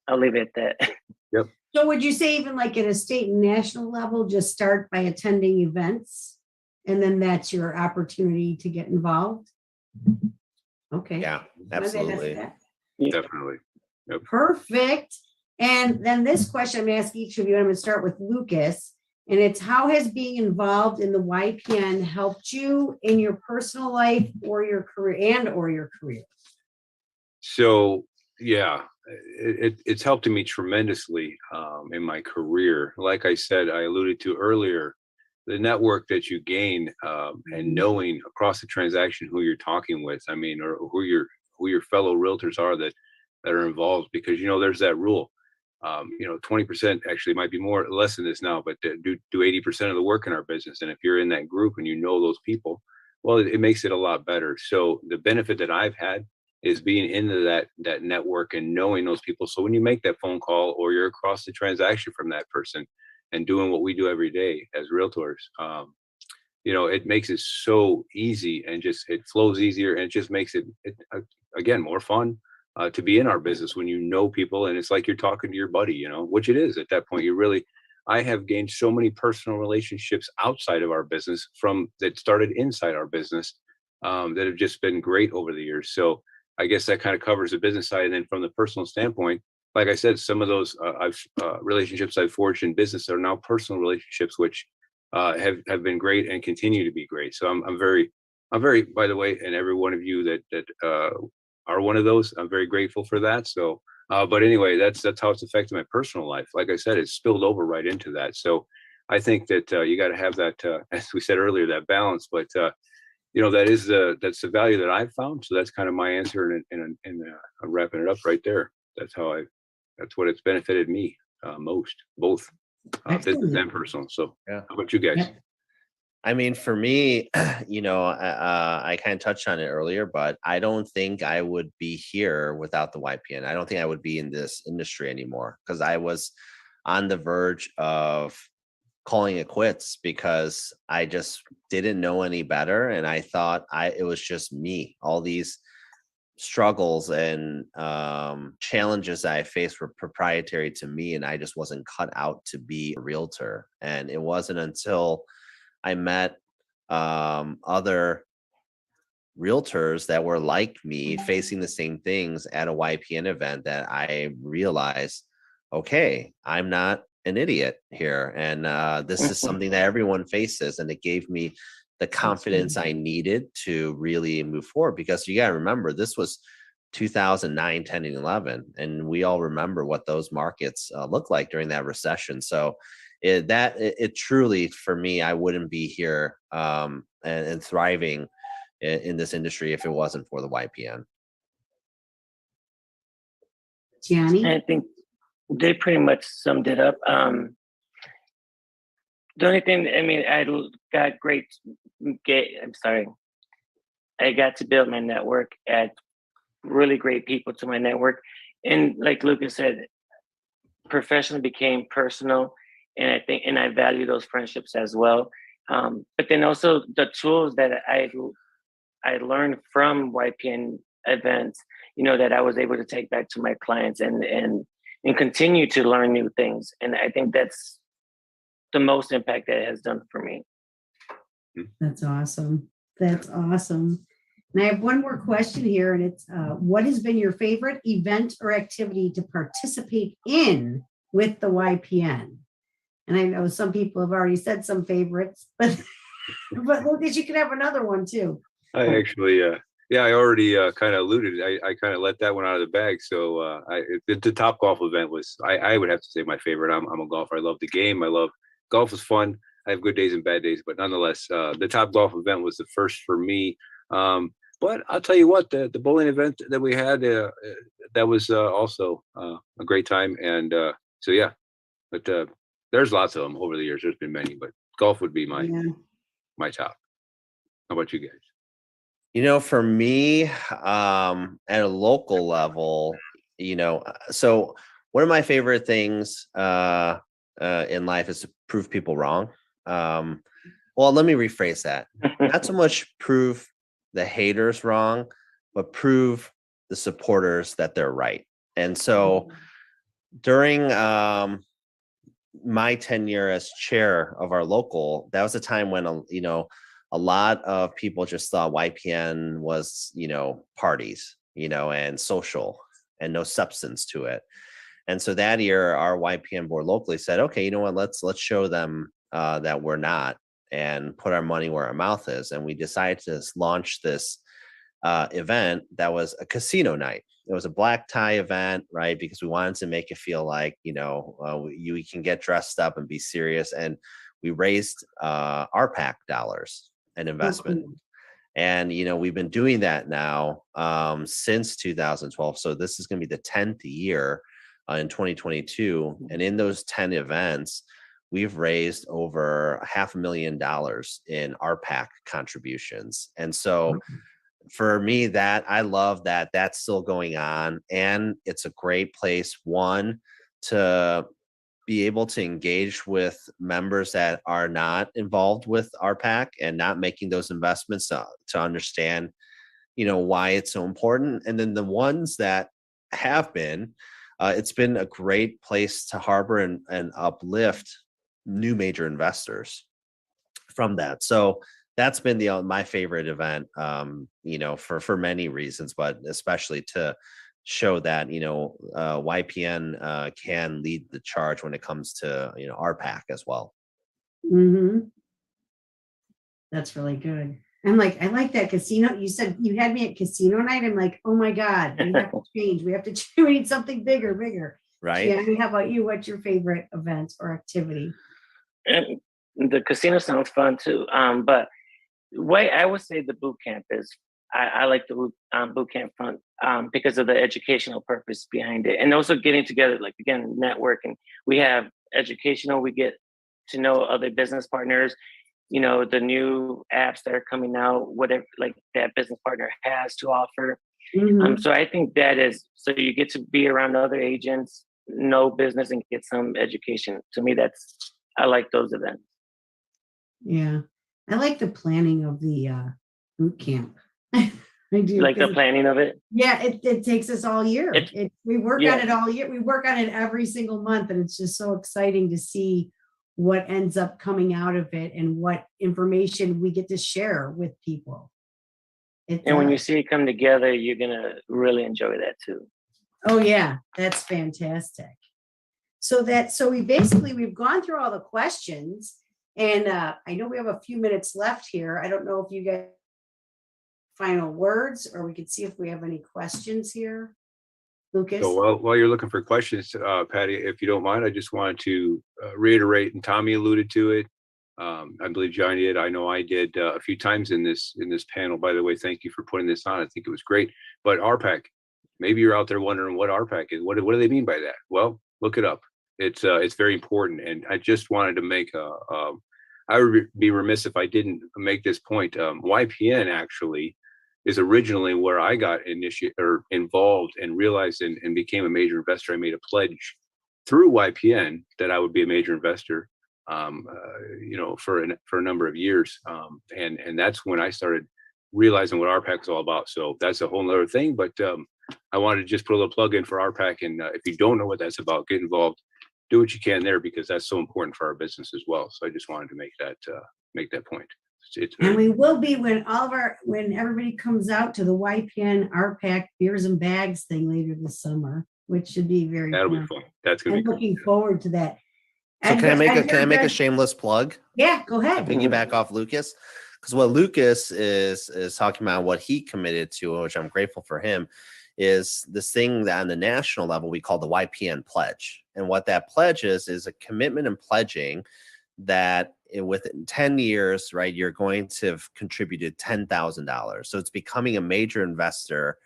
I'll leave it at that. Yep. So would you say even like at a state and national level, just start by attending events, and then that's your opportunity to get involved? Okay. Yeah, absolutely. Definitely. Yep. Perfect. And then this question I'm going to ask each of you, I'm going to start with Lucas, and it's, how has being involved in the YPN helped you in your personal life or your career career? So yeah, it's helped me tremendously in my career. Like I said, I alluded to earlier, the network that you gain and knowing across the transaction who you're talking with, I mean, or who your fellow realtors are that are involved, because there's that rule. 20% actually might be less than this now, but do 80% of the work in our business. And if you're in that group and you know those people, well, it makes it a lot better. So the benefit that I've had is being into that network and knowing those people. So when you make that phone call or you're across the transaction from that person and doing what we do every day as realtors, it makes it so easy, and just it flows easier, and it just makes it again more fun to be in our business when you know people, and it's like you're talking to your buddy, which it is at that point. I have gained so many personal relationships outside of our business that started inside our business, that have just been great over the years. So I guess that kind of covers the business side. And then from the personal standpoint, like I said, some of those relationships I've forged in business are now personal relationships, which have been great and continue to be great. So I'm very, by the way, and every one of you that are one of those, I'm very grateful for that. So, but anyway, that's how it's affected my personal life. Like I said, it's spilled over right into that. So I think that you got to have that, as we said earlier, that balance. But that's the value that I've found. So that's kind of my answer, and I'm wrapping it up right there. That's what it's benefited me most, both business and personal. So Yeah. how about you guys? Yep. I mean, for me, I kind of touched on it earlier, but I don't think I would be here without the YPN. I don't think I would be in this industry anymore, because I was on the verge of calling it quits because I just didn't know any better. And I thought it was just me. All these struggles and challenges that I faced were proprietary to me, and I just wasn't cut out to be a realtor. And it wasn't until I met other realtors that were like me, facing the same things at a YPN event, that I realized, okay, I'm not an idiot here. And this is something that everyone faces. And it gave me the confidence I needed to really move forward, because you got to remember, this was 2009, 10, and 11. And we all remember what those markets looked like during that recession. So it truly, for me, I wouldn't be here and thriving in this industry if it wasn't for the YPN. Gianni? I think they pretty much summed it up. The only thing, I mean, I got to build my network, add really great people to my network. And like Lucas said, professional became personal. And I value those friendships as well. But then also the tools that I learned from YPN events, that I was able to take back to my clients and continue to learn new things. And I think that's the most impact that it has done for me. That's awesome. That's awesome. And I have one more question here, and it's what has been your favorite event or activity to participate in with the YPN? And I know some people have already said some favorites, but Lucas, you can have another one too. I actually, I already kind of alluded. I kind of let that one out of the bag. So the Top Golf event was, I would have to say, my favorite. I'm a golfer. I love the game. Golf is fun. I have good days and bad days, but nonetheless, the Top Golf event was the first for me. But I'll tell you what, the bowling event that we had, that was also a great time. And so, yeah, but there's lots of them over the years. There's been many, but golf would be my top. How about you guys? For me, at a local level, so one of my favorite things in life is to prove people wrong. Well, let me rephrase that. Not so much prove the haters wrong, but prove the supporters that they're right. And so during my tenure as chair of our local, that was a time when, a lot of people just thought YPN was, parties, and social and no substance to it. And so that year, our YPN board locally said, okay, you know what, let's show them that we're not, and put our money where our mouth is. And we decided to launch this event that was a casino night. It was a black tie event, right? Because we wanted to make it feel like, you can get dressed up and be serious. And we raised RPAC dollars and investment. Okay. And, we've been doing that now since 2012. So this is going to be the 10th year in 2022. And in those 10 events, we've raised over $500,000 in RPAC contributions. And so for me, that I love that that's still going on, and it's a great place, one, to be able to engage with members that are not involved with RPAC and not making those investments to understand, why it's so important. And then the ones that have been, it's been a great place to harbor and uplift new major investors from that. So that's been my favorite event, for many reasons, but especially to show that, YPN can lead the charge when it comes to, RPAC as well. Mm-hmm. That's really good. I like that casino. You said you had me at casino night. I'm like, oh my God, we have to change. We have to we need something bigger. Right. Yeah. How about you? What's your favorite event or activity? And the casino sounds fun too. But way I would say the boot camp is, I like the boot camp front because of the educational purpose behind it. And also getting together, like, again, networking. We have educational, we get to know other business partners, the new apps that are coming out, whatever like that business partner has to offer. Mhm. So I think that is, so you get to be around other agents, know business, and get some education. To me, I like those events. Yeah. I like the planning of the boot camp. I do. Like the planning of it. Yeah, it takes us all year. We work on it all year. We work on it every single month, and it's just so exciting to see what ends up coming out of it and what information we get to share with people. And when you see it come together, you're gonna really enjoy that too. Oh yeah, that's fantastic. So we've gone through all the questions, and I know we have a few minutes left here. I don't know if you guys final words, or we could see if we have any questions here. Lucas? So while you're looking for questions, Patty, if you don't mind, I just wanted to reiterate, and Tommy alluded to it. I believe Johnny did. I know I did a few times in this panel. By the way, thank you for putting this on. I think it was great. But RPAC, maybe you're out there wondering what RPAC is. What do they mean by that? Well, look it up. It's very important. And I just wanted to make I would be remiss if I didn't make this point. YPN actually is originally where I got involved and realized and became a major investor. I made a pledge through YPN that I would be a major investor, for a number of years. And that's when I started realizing what RPAC is all about. So that's a whole nother thing, but I wanted to just put a little plug in for RPAC. And if you don't know what that's about, get involved, do what you can there, because that's so important for our business as well. So I just wanted to make that point. And we will be when everybody comes out to the YPN RPAC beers and bags thing later this summer, which should be very that'll fun. be fun. That's gonna I'm be looking forward to that. So can I make a shameless plug? Yeah, go ahead. Piggyback off Lucas, because what Lucas is talking about, what he committed to, which I'm grateful for him, is this thing that on the national level we call the YPN pledge. And what that pledge is a commitment and pledging that within 10 years, right, you're going to have contributed $10,000. So it's becoming a major investor,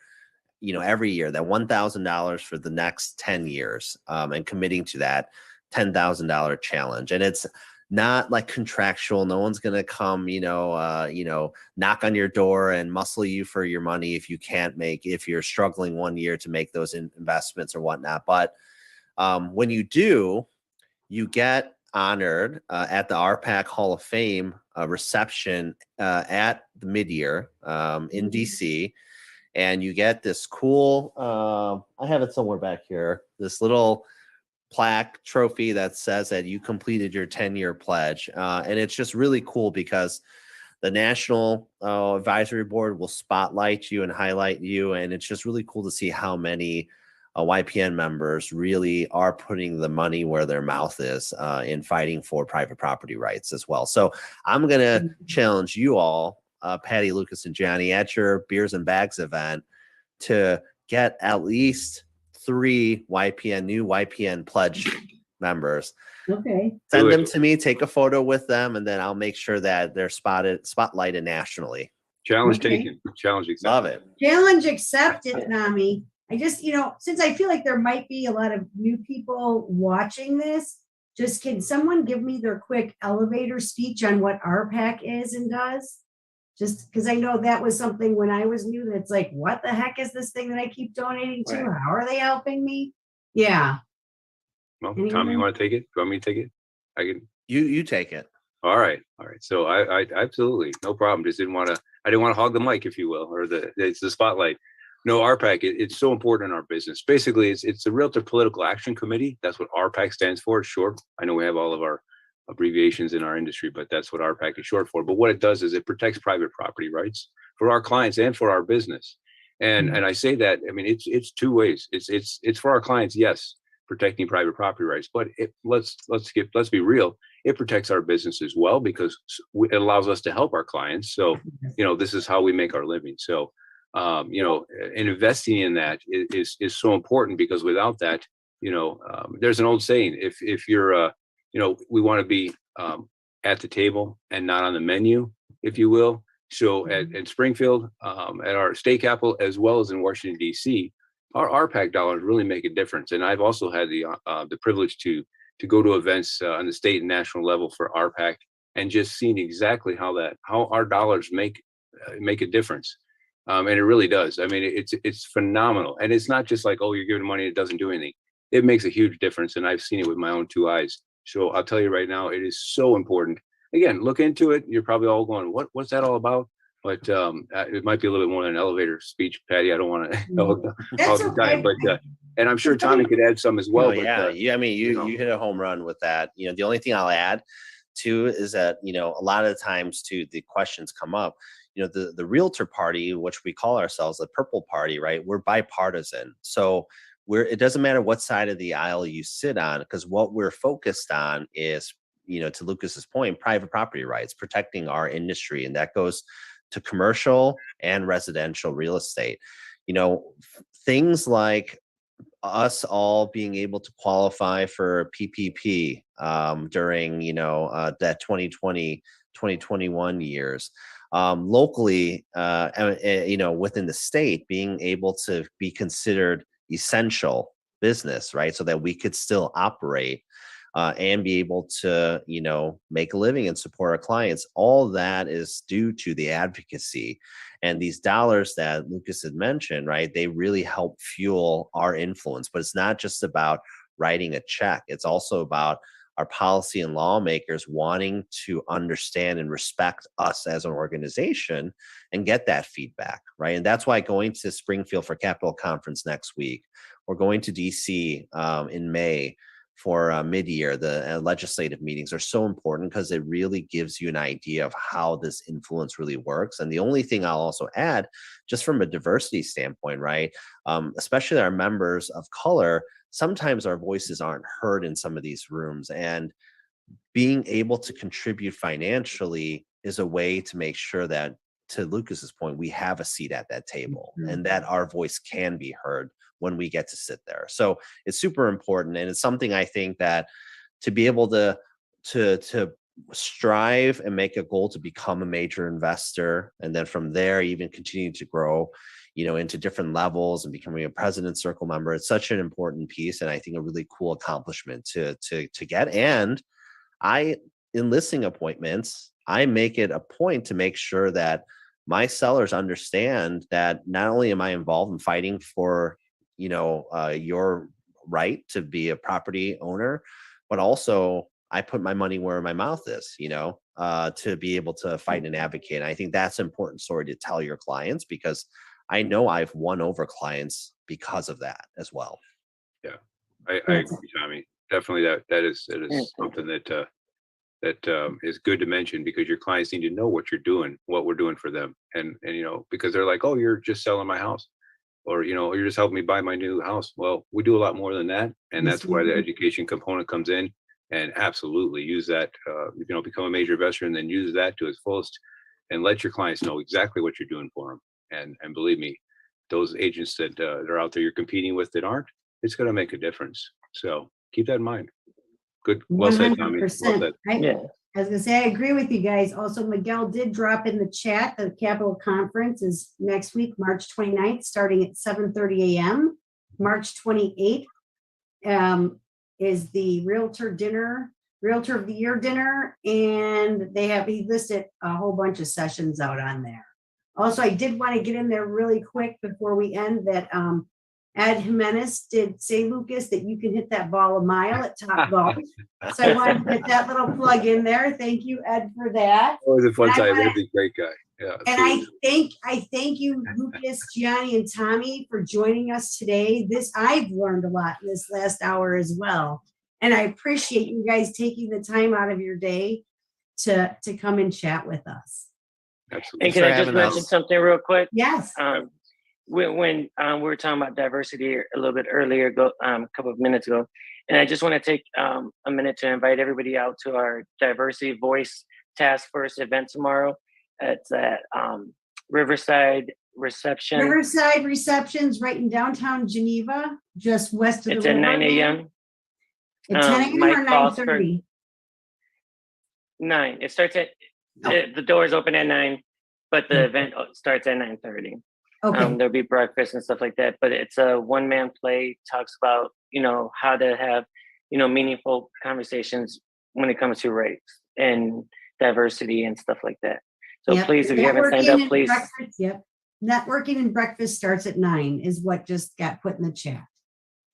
every year, that $1,000 for the next 10 years, and committing to that $10,000 challenge. And it's not like contractual. No one's going to come, knock on your door and muscle you for your money if you're struggling one year to make those investments or whatnot. But when you do, you get honored at the RPAC Hall of Fame reception at the mid-year in DC, and you get this cool, I have it somewhere back here, this little plaque trophy that says that you completed your 10-year pledge. And it's just really cool because the National Advisory Board will spotlight you and highlight you. And it's just really cool to see how many YPN members really are putting the money where their mouth is in fighting for private property rights as well. So I'm going to challenge you all, Patty, Lucas, and Gianni, at your Beers and Bags event to get at least 3 new YPN pledge members. Okay. Send them to me, take a photo with them, and then I'll make sure that they're spotlighted nationally. Challenge taken. Challenge accepted. Love it. Challenge accepted, Nami. I just, since I feel like there might be a lot of new people watching this, can someone give me their quick elevator speech on what RPAC is and does? Just because I know that was something when I was new, that's like, what the heck is this thing that I keep donating to? Right. How are they helping me? Yeah. Well, Anyone Tom, you else? want to take it? Do you want me to take it? I can. You take it. All right. So I absolutely no problem. Just didn't want to. I didn't want to hog the mic, if you will, or it's the spotlight. No, RPAC. It's so important in our business. Basically, it's the Realtor Political Action Committee. That's what RPAC stands for. It's short. I know we have all of our abbreviations in our industry, but that's what RPAC is short for. But what it does is it protects private property rights for our clients and for our business. And I say that, I mean, it's two ways. It's for our clients, yes, protecting private property rights, but let's be real. It protects our business as well because it allows us to help our clients. So, this is how we make our living. So, and investing in that is so important because without that, there's an old saying, if you're, we want to be at the table and not on the menu, if you will. So at Springfield, at our state capital, as well as in Washington, D.C., our RPAC dollars really make a difference. And I've also had the privilege to go to events on the state and national level for RPAC and just seeing exactly how our dollars make a difference. And it really does. I mean, it's phenomenal. And it's not just like, oh, you're giving money, it doesn't do anything. It makes a huge difference. And I've seen it with my own two eyes. So I'll tell you right now, it is so important. Again, look into it. You're probably all going, what's that all about? But it might be a little bit more than an elevator speech, Patty. I don't want to all the time, but and I'm sure Tommy could add some as well. Oh, yeah, you hit a home run with that. The only thing I'll add too is that a lot of the times too the questions come up. The Realtor Party, which we call ourselves the Purple Party, right? We're bipartisan, so it doesn't matter what side of the aisle you sit on, because what we're focused on is, to Lucas's point, private property rights, protecting our industry, and that goes to commercial and residential real estate. Things like us all being able to qualify for PPP during that 2020 2021 years, locally within the state being able to be considered essential business, right? So that we could still operate and be able to, make a living and support our clients. All that is due to the advocacy and these dollars that Lucas had mentioned, right? They really help fuel our influence, but it's not just about writing a check. It's also about our policy and lawmakers wanting to understand and respect us as an organization and get that feedback, right? And that's why going to Springfield for Capitol Conference next week, or going to DC in May for mid-year, the legislative meetings are so important because it really gives you an idea of how this influence really works. And the only thing I'll also add, just from a diversity standpoint, right, especially our members of color, sometimes our voices aren't heard in some of these rooms, and being able to contribute financially is a way to make sure that, to Lucas's point, we have a seat at that table and that our voice can be heard when we get to sit there. So it's super important. And it's something I think that to be able to strive and make a goal to become a major investor, and then from there even continue to grow, into different levels and becoming a president circle member, it's such an important piece. And I think a really cool accomplishment to get. And in listing appointments, I make it a point to make sure that my sellers understand that not only am I involved in fighting for, your right to be a property owner, but also I put my money where my mouth is, to be able to fight and advocate. And I think that's an important story to tell your clients, because I know I've won over clients because of that as well. Yeah, I agree, Tommy. Definitely that is something that is good to mention, because your clients need to know what you're doing, what we're doing for them. And because they're like, oh, you're just selling my house, or, you're just helping me buy my new house. Well, we do a lot more than that. And that's why the education component comes in. And absolutely use that, become a major investor and then use that to its fullest, and let your clients know exactly what you're doing for them. And believe me, those agents that are out there you're competing with that aren't, it's going to make a difference. So keep that in mind. Good. Well said, Tommy. Well said. I was gonna say, I agree with you guys. Also, Miguel did drop in the chat. The Capitol Conference is next week, March 29th, starting at 7:30 a.m. March 28th is the Realtor Dinner Realtor of the Year dinner, and he listed a whole bunch of sessions out on there. Also, I did want to get in there really quick before we end that Ed Jimenez did say, Lucas, that you can hit that ball a mile at Top Golf. So I wanted to get that little plug in there. Thank you, Ed, for that. It was a fun And time. Ed's a great guy. Yeah. And I thank you, Lucas, Gianni, and Tommy for joining us today. I've learned a lot in this last hour as well. And I appreciate you guys taking the time out of your day to come and chat with us. Absolutely. And can I just mention something real quick? Yes. When we were talking about diversity a little bit earlier, a couple of minutes ago, and I just want to take a minute to invite everybody out to our Diversity Voice Task Force event tomorrow. It's at Riverside Receptions, right in downtown Geneva, just west of the river. It's at 9 a.m. At 10 a.m. or 9:30? 9. It starts at the doors open at 9, but the event starts at 9:30. Okay. There'll be breakfast and stuff like that, but it's a one-man play. Talks about how to have meaningful conversations when it comes to race and diversity and stuff like that. So please, if you haven't signed up, please. Networking and breakfast starts at 9 is what just got put in the chat.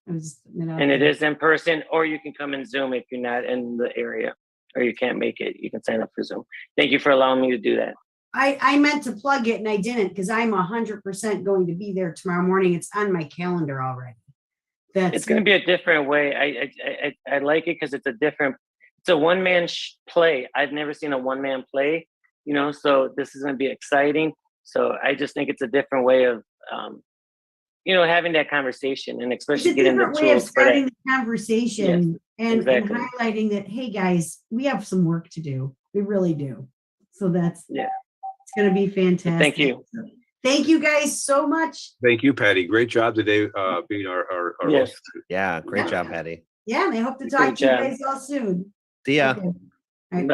And it is in person, or you can come in Zoom if you're not in the area or you can't make it. You can sign up for Zoom. Thank you for allowing me to do that. I meant to plug it and I didn't, because I'm 100% going to be there tomorrow morning. It's on my calendar already. It's going to be a different way. I like it because it's a one-man play. I've never seen a one-man play, so this is going to be exciting. So I just think it's a different way of, having that conversation, and especially getting the tools way of starting the conversation. Yes, and highlighting that, hey guys, we have some work to do. We really do. So it's going to be fantastic. Thank you. Thank you guys so much. Thank you, Patty. Great job today being our yes. Host. Yeah, great job, Patty. Yeah, and I hope to talk to you guys all soon. See ya. Okay. All right. Bye.